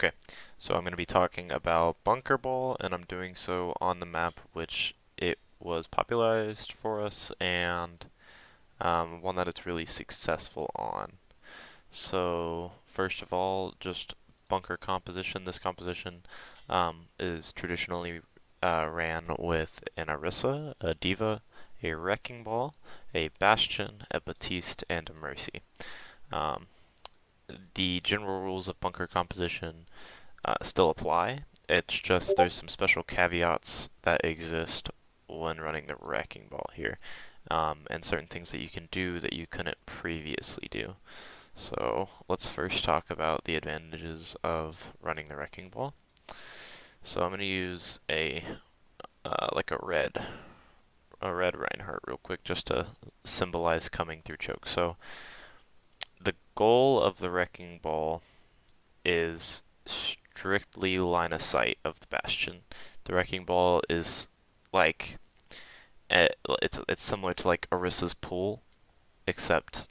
Okay, so I'm going to be talking about Bunker Ball, and I'm doing so on the map which it was popularized for us, and one that it's really successful on. So, first of all, just bunker composition. This composition is traditionally ran with an Orisa, a Diva, a Wrecking Ball, a Bastion, a Batiste, and a Mercy. Um, the general rules of bunker composition still apply. It's just there's some special caveats that exist when running the Wrecking Ball here, and certain things that you can do that you couldn't previously do. So let's first talk about the advantages of running the Wrecking Ball. So I'm going to use a like a red Reinhardt real quick just to symbolize coming through choke. So the goal of the Wrecking Ball is strictly line of sight of the Bastion. The Wrecking Ball is like it's similar to like Orisa's Pool, except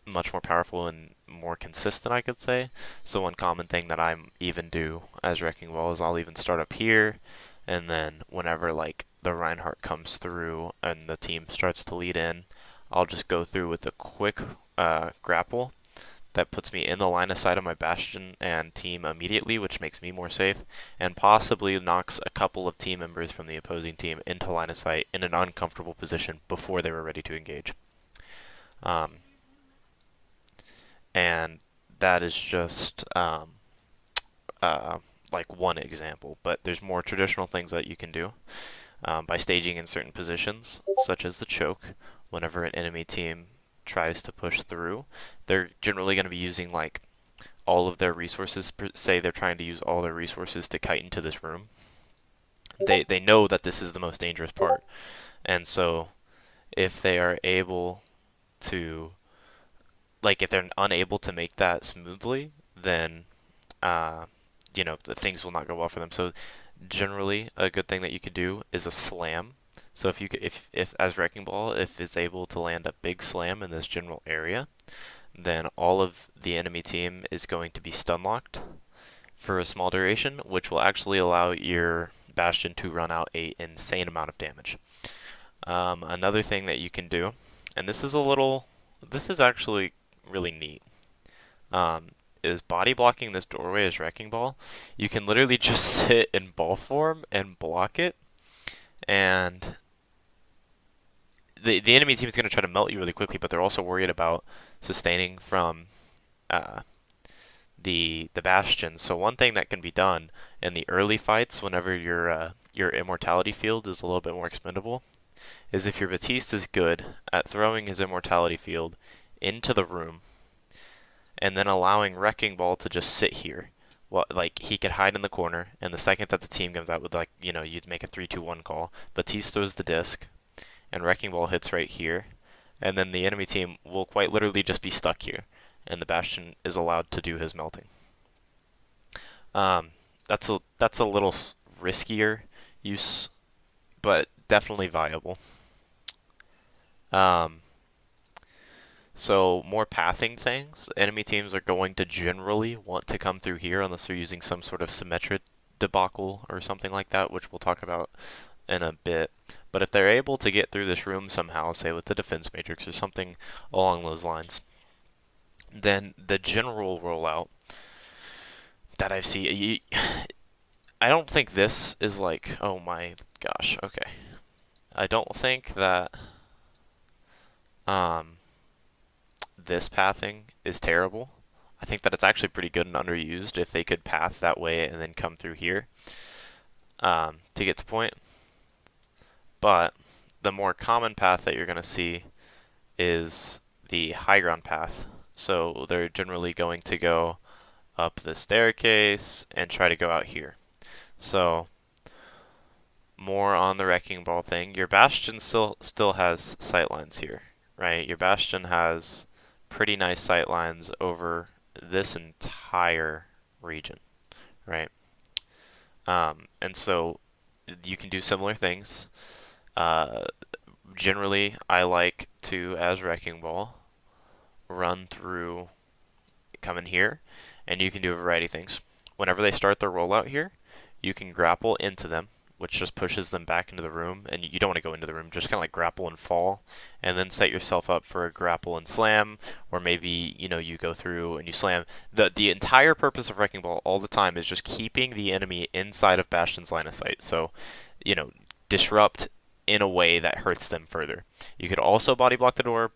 much more powerful and more consistent, I could say. So one common thing that I'm even do as Wrecking Ball is I'll even start up here, and then whenever like the Reinhardt comes through and the team starts to lead in, I'll just go through with a quick grapple that puts me in the line of sight of my Bastion and team immediately, which makes me more safe, and possibly knocks a couple of team members from the opposing team into line of sight in an uncomfortable position before they were ready to engage. Um, and that is just uh, like one example, but there's more traditional things that you can do by staging in certain positions, such as the choke. Whenever an enemy team tries to push through, they're generally going to be using like all of their resources. Say they're trying to use all their resources to kite into this room. They know that this is the most dangerous part, and so if they are able to, like, if they're unable to make that smoothly, then uh, the things will not go well for them. So generally, a good thing that you could do is a slam. So if you could, if as Wrecking Ball, if it's able to land a big slam in this general area, then all of the enemy team is going to be stun locked for a small duration, which will actually allow your Bastion to run out a insane amount of damage. Another thing that you can do, and this is actually really neat, um, is body blocking this doorway as Wrecking Ball. You can literally just sit in ball form and block it, and the enemy team is going to try to melt you really quickly, but they're also worried about sustaining from uh, the Bastion. So one thing that can be done in the early fights, whenever your immortality field is a little bit more expendable, is if your Batiste is good at throwing his immortality field into the room and then allowing Wrecking Ball to just sit here. Well, like he could hide in the corner, and the second that the team comes out with like you'd make a 3-2-1 call. Batiste throws the disc, and Wrecking Ball hits right here, and then the enemy team will quite literally just be stuck here, and the Bastion is allowed to do his melting. Um, that's a little riskier use, but definitely viable. Um, so more pathing things. Enemy teams are going to generally want to come through here unless they're using some sort of symmetric debacle or something like that, which we'll talk about in a bit. But if they're able to get through this room somehow, say with the defense matrix or something along those lines, then the general rollout that I see, I don't think this is like, oh my gosh, okay. I don't think that um, this pathing is terrible. I think that it's actually pretty good and underused if they could path that way and then come through here to get to point. But the more common path that you're going to see is the high ground path. So they're generally going to go up the staircase and try to go out here. So more on the Wrecking Ball thing. Your Bastion still has sightlines here, right? Your Bastion has pretty nice sightlines over this entire region, right? And so you can do similar things. Uh, Generally, I like to, as Wrecking Ball, run through, come in here, and you can do a variety of things. whenever they start their rollout here, you can grapple into them, which just pushes them back into the room, and you don't want to go into the room, just kind of like grapple and fall, and then set yourself up for a grapple and slam, or maybe, you go through and you slam. The entire purpose of Wrecking Ball all the time is just keeping the enemy inside of Bastion's line of sight, so, disrupt in a way that hurts them further. You could also body block the door,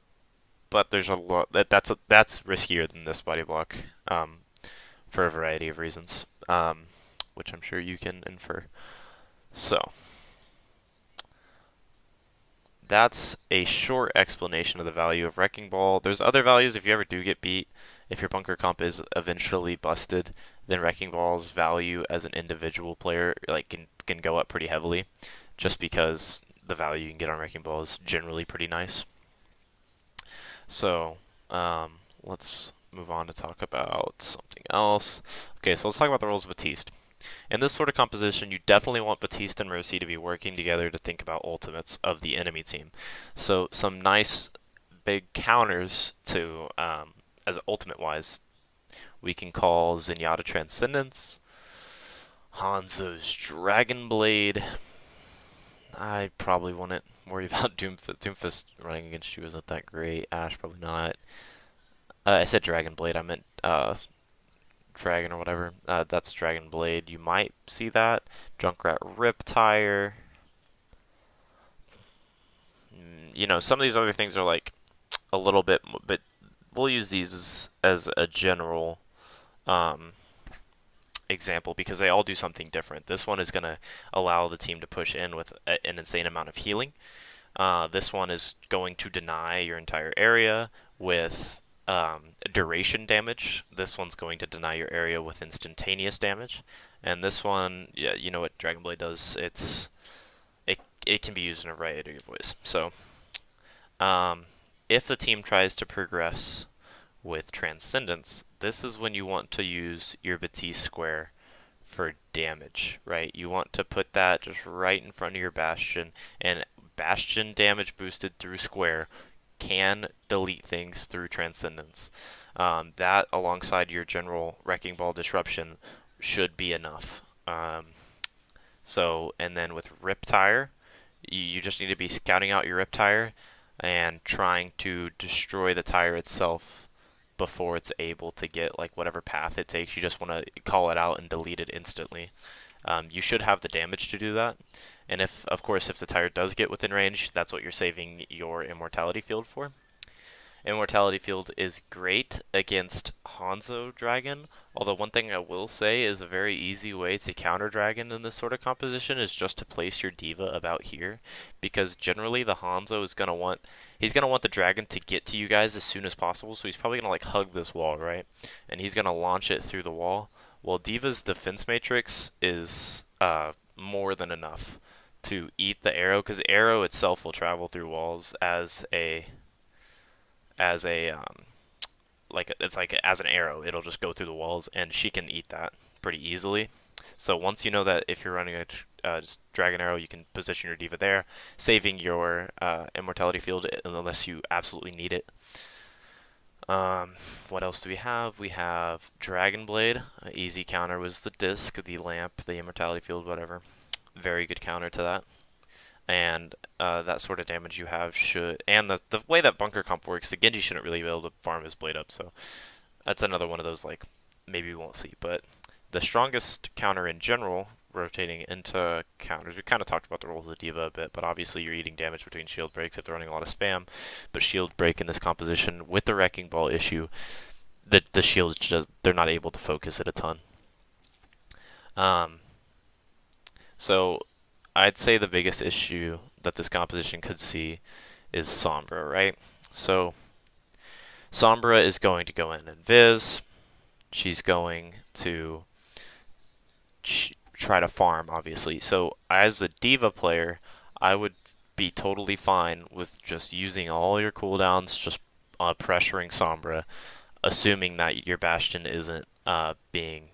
but there's a lot that's riskier than this body block, for a variety of reasons, which I'm sure you can infer. So, that's a short explanation of the value of Wrecking Ball. There's other values if you ever do get beat. If your bunker comp is eventually busted, then Wrecking Ball's value as an individual player can go up pretty heavily, just because the value you can get on Wrecking Ball is generally pretty nice. So, let's move on to talk about something else. Okay, so let's talk about the roles of Baptiste. In this sort of composition, you definitely want Baptiste and Mercy to be working together to think about ultimates of the enemy team. So some nice big counters to, as ultimate-wise, we can call Zenyatta Transcendence, Hanzo's Dragon Blade. I probably wouldn't worry about Doomfist. Doomfist running against you isn't that great. Ashe, probably not. I said Dragon Blade, I meant Dragon or whatever. That's Dragon Blade. You might see that. Junkrat Riptire. Some of these other things are like a little bit, but we'll use these as a general example because they all do something different. This one is going to allow the team to push in with an insane amount of healing. This one is going to deny your entire area with duration damage. This one's going to deny your area with instantaneous damage. And this one, yeah, you know what Dragon Blade does? It can be used in a variety of ways. So, if the team tries to progress with Transcendence, this is when you want to use your Baptiste Square for damage, right? You want to put that just right in front of your Bastion, and Bastion damage boosted through Square can delete things through Transcendence. That, alongside your general Wrecking Ball disruption, should be enough. And then with Riptire, you just need to be scouting out your Riptire and trying to destroy the tire itself before it's able to get like whatever path it takes. You just want to call it out and delete it instantly. You should have the damage to do that. And if the tire does get within range, that's what you're saving your Immortality Field for. Immortality Field is great against Hanzo Dragon, although one thing I will say is a very easy way to counter Dragon in this sort of composition is just to place your D.Va about here, because generally the Hanzo is going to want the Dragon to get to you guys as soon as possible, so he's probably going to like hug this wall, right? And he's going to launch it through the wall. Well, D.Va's defense matrix is more than enough to eat the arrow, because the arrow itself will travel through walls as an arrow. It'll just go through the walls, and she can eat that pretty easily. So once you know that if you're running a Dragon Arrow, you can position your D.Va there, saving your Immortality Field unless you absolutely need it. What else do we have? We have Dragon Blade. Easy counter was the disc, the lamp, the Immortality Field, whatever. Very good counter to that. And that sort of damage you have should... And the way that Bunker Comp works, the Genji shouldn't really be able to farm his blade up, so that's another one of those, like, maybe we won't see. But the strongest counter in general, rotating into counters, we kind of talked about the roles of D.Va a bit, but obviously you're eating damage between shield breaks if they're running a lot of spam. But shield break in this composition, with the Wrecking Ball issue, the shields just, they're not able to focus it a ton. So I'd say the biggest issue that this composition could see is Sombra, right? So Sombra is going to go in and Viz. She's going to try to farm, obviously. So as a D.Va player, I would be totally fine with just using all your cooldowns, just pressuring Sombra, assuming that your Bastion isn't being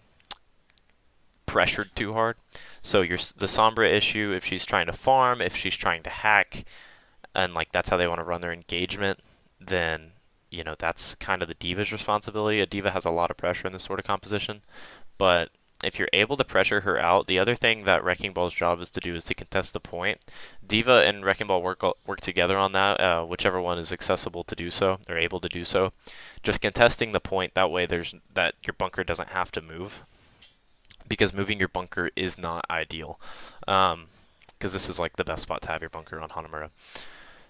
pressured too hard. So the Sombra issue, if she's trying to farm, if she's trying to hack, and like that's how they want to run their engagement, then that's kind of the D.Va's responsibility. A D.Va has a lot of pressure in this sort of composition, but if you're able to pressure her out, the other thing that Wrecking Ball's job is to do is to contest the point. D.Va and Wrecking Ball work together on that, whichever one is accessible to do so, or able to do so. Just contesting the point, that way that your bunker doesn't have to move, because moving your bunker is not ideal. Because this is like the best spot to have your bunker on Hanamura.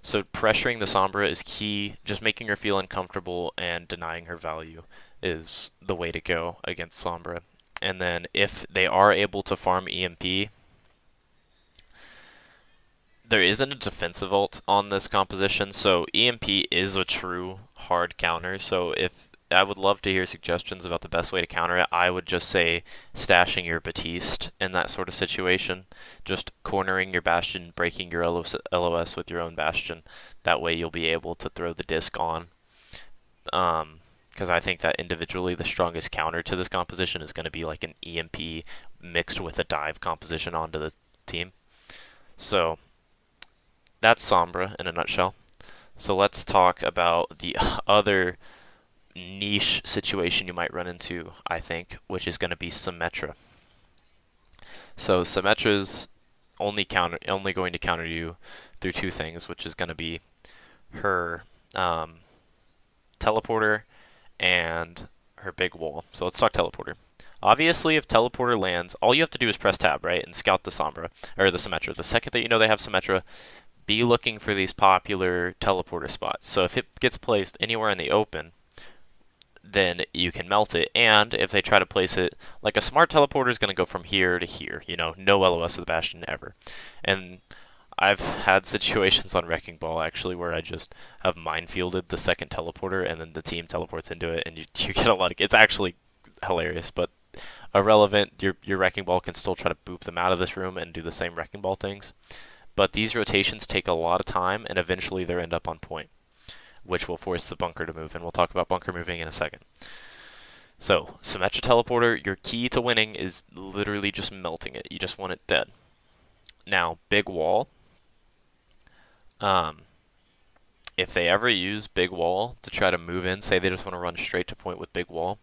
So pressuring the Sombra is key. Just making her feel uncomfortable and denying her value is the way to go against Sombra. And then if they are able to farm EMP, there isn't a defensive ult on this composition, so EMP is a true hard counter. So if I would love to hear suggestions about the best way to counter it, I would just say stashing your Baptiste in that sort of situation. Just cornering your Bastion, breaking your LOS with your own Bastion. That way you'll be able to throw the disc on. Because I think that individually the strongest counter to this composition is going to be like an EMP mixed with a dive composition onto the team. So that's Sombra in a nutshell. So let's talk about the other niche situation you might run into, I think, which is going to be Symmetra. So Symmetra's only going to counter you through two things, which is going to be her teleporter and her big wall. So let's talk teleporter. Obviously, if teleporter lands, all you have to do is press tab, right, and scout the Sombra, or the Symmetra. The second that you know they have Symmetra, be looking for these popular teleporter spots. So if it gets placed anywhere in the open, then you can melt it. And if they try to place it, like a smart teleporter is going to go from here to here, no LOS of the Bastion ever. And I've had situations on Wrecking Ball actually where I just have minefielded the second teleporter and then the team teleports into it and you get a lot of, it's actually hilarious, but irrelevant. Your Wrecking Ball can still try to boop them out of this room and do the same Wrecking Ball things. But these rotations take a lot of time and eventually they end up on point, which will force the bunker to move, and we'll talk about bunker moving in a second. So, Symmetra Teleporter, your key to winning is literally just melting it. You just want it dead. Now, Big Wall. If they ever use Big Wall to try to move in, say they just want to run straight to point with Big Wall,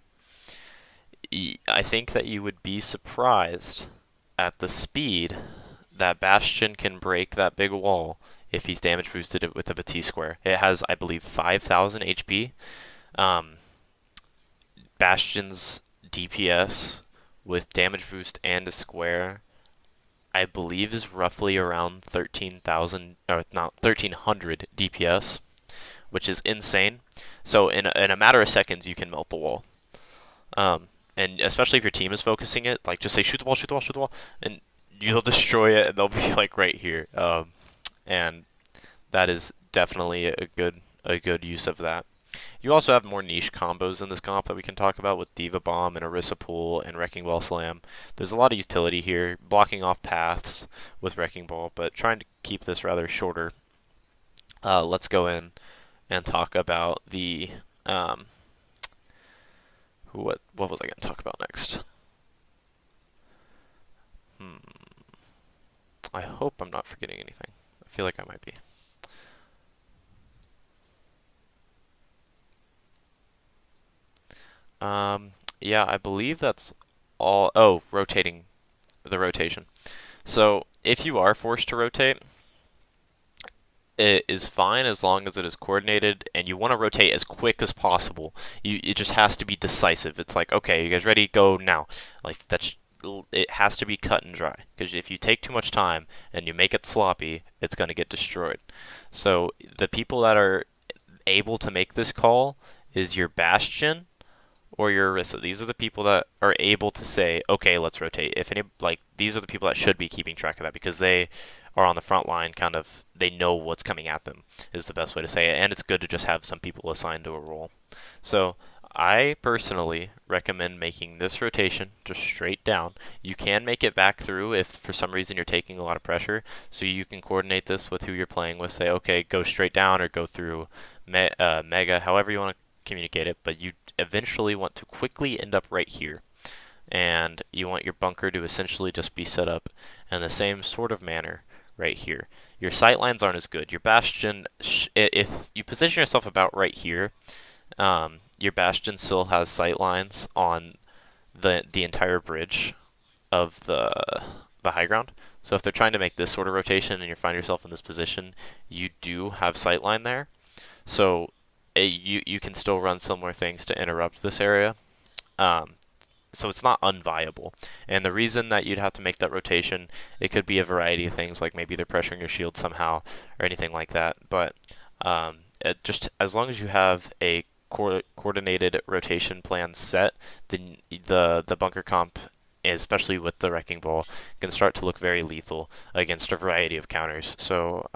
I think that you would be surprised at the speed that Bastion can break that big wall if he's damage boosted it with a Baptiste square. It has, I believe, 5,000 HP. Bastion's DPS with damage boost and a square, I believe, is roughly around 13,000 or not 1,300 DPS, which is insane. So in a matter of seconds, you can melt the wall. And especially if your team is focusing it, like just say shoot the wall, shoot the wall, shoot the wall, and you'll destroy it, and they'll be like right here. And that is definitely a good use of that. You also have more niche combos in this comp that we can talk about with D.Va Bomb and Orisa Pool and Wrecking Ball Slam. There's a lot of utility here, blocking off paths with Wrecking Ball, but trying to keep this rather shorter. Let's go in and talk about the what was I going to talk about next? I hope I'm not forgetting anything. I feel like I might be. Yeah, I believe that's all. Oh, rotating, the rotation. So if you are forced to rotate, it is fine as long as it is coordinated, and you want to rotate as quick as possible. It just has to be decisive. It's like, okay, you guys ready? Go now. Like it has to be cut and dry, because if you take too much time and you make it sloppy, it's going to get destroyed. So the people that are able to make this call is your Bastion or your Orisa. These are the people that are able to say, okay, let's rotate. These are the people that should be keeping track of that, because they are on the front line, kind of, they know what's coming at them, is the best way to say it, and it's good to just have some people assigned to a role. So I personally recommend making this rotation just straight down. You can make it back through if for some reason you're taking a lot of pressure, so you can coordinate this with who you're playing with. Say, okay, go straight down or go through Mega, however you want to communicate it, but you eventually want to quickly end up right here. And you want your bunker to essentially just be set up in the same sort of manner right here. Your sight lines aren't as good. Your Bastion, if you position yourself about right here, your Bastion still has sight lines on the entire bridge of the high ground. So if they're trying to make this sort of rotation and you find yourself in this position, you do have sightline there. So you can still run similar things to interrupt this area. Um, so it's not unviable. And the reason that you'd have to make that rotation, it could be a variety of things, like maybe they're pressuring your shield somehow or anything like that. But just as long as you have a coordinated rotation plan set, then the bunker comp, especially with the wrecking ball, can start to look very lethal against a variety of counters. So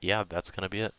yeah, that's gonna be it.